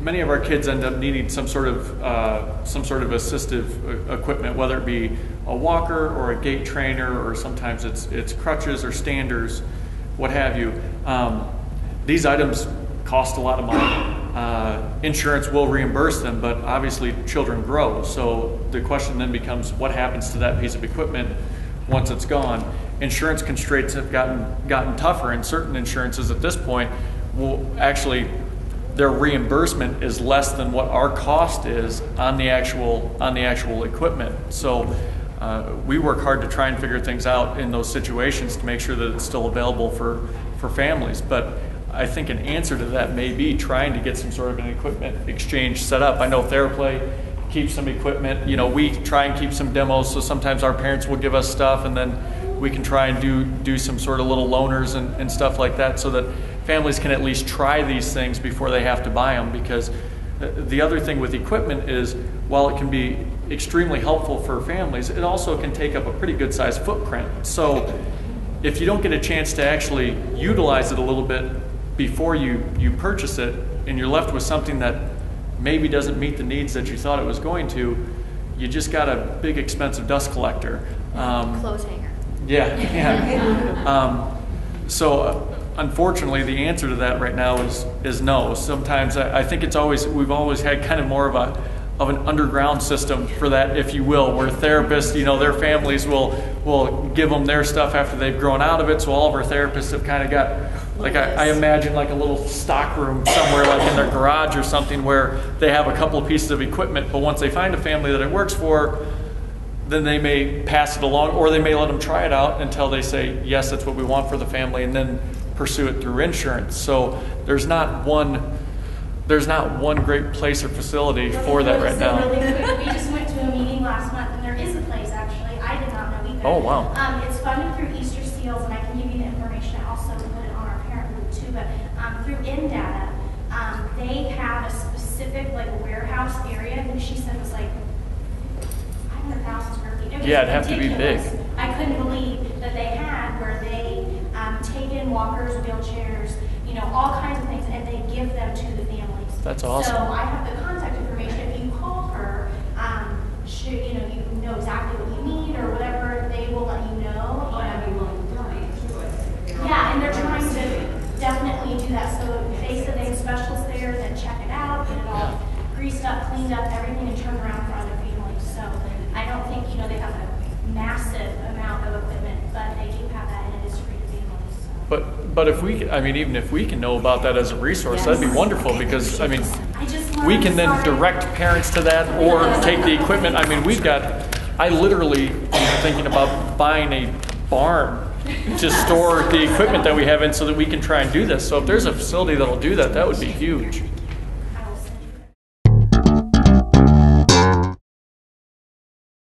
many of our kids end up needing some sort of assistive equipment, whether it be a walker or a gait trainer, or sometimes it's crutches or standers, what have you. These items cost a lot of money. Insurance will reimburse them, but obviously children grow. So the question then becomes, what happens to that piece of equipment once it's gone? Insurance constraints have gotten tougher, and certain insurances at this point will actually, their reimbursement is less than what our cost is on the actual equipment. So we work hard to try and figure things out in those situations to make sure that it's still available for families. But I think an answer to that may be trying to get some sort of an equipment exchange set up. I know Therapeutic keeps some equipment. You know, we try and keep some demos, so sometimes our parents will give us stuff, and then we can try and do some sort of little loaners and stuff like that, so that families can at least try these things before they have to buy them. Because the other thing with equipment is, while it can be extremely helpful for families, it also can take up a pretty good sized footprint. So if you don't get a chance to actually utilize it a little bit before you purchase it, and you're left with something that maybe doesn't meet the needs that you thought it was going to, you just got a big expensive dust collector. Clothes hanger. Yeah. So unfortunately, the answer to that right now is no. Sometimes I think we've always had kind of more of an underground system for that, if you will, where therapists, their families will give them their stuff after they've grown out of it. So all of our therapists have kind of got, like, I imagine like a little stock room somewhere, like in their garage or something, where they have a couple of pieces of equipment, but once they find a family that it works for, then they may pass it along, or they may let them try it out until they say, yes, that's what we want for the family, and then pursue it through insurance. So there's not one great place or facility for that right now. Really quick, we just went to a meeting last month, and there is a place, actually. I did not know either. Oh, wow. It's funded through Easter Seals, and I can give you the information. I also put it on our parent group too, but through InData, they have a specific warehouse area. I think she said it was 500,000 square feet. Yeah, it'd have to be big. I couldn't believe that they had where they take in walkers, wheelchairs, all kinds of things, and they give them to the families. That's awesome. So I have the contact information. If you call her, you know exactly what you need or whatever, they will let you know. Yeah, and they're trying to definitely do that. So they said they have specialists there that check it out, get it all greased up, cleaned up, everything, and turned around for other families. So I don't think they have a massive amount of equipment, but they do have that, and it is free to families. So. But if we, even if we can know about that as a resource, that'd be wonderful, because we can then direct parents to that, or take the equipment. I literally am thinking about buying a barn to store the equipment that we have in, so that we can try and do this. So if there's a facility that'll do that, that would be huge.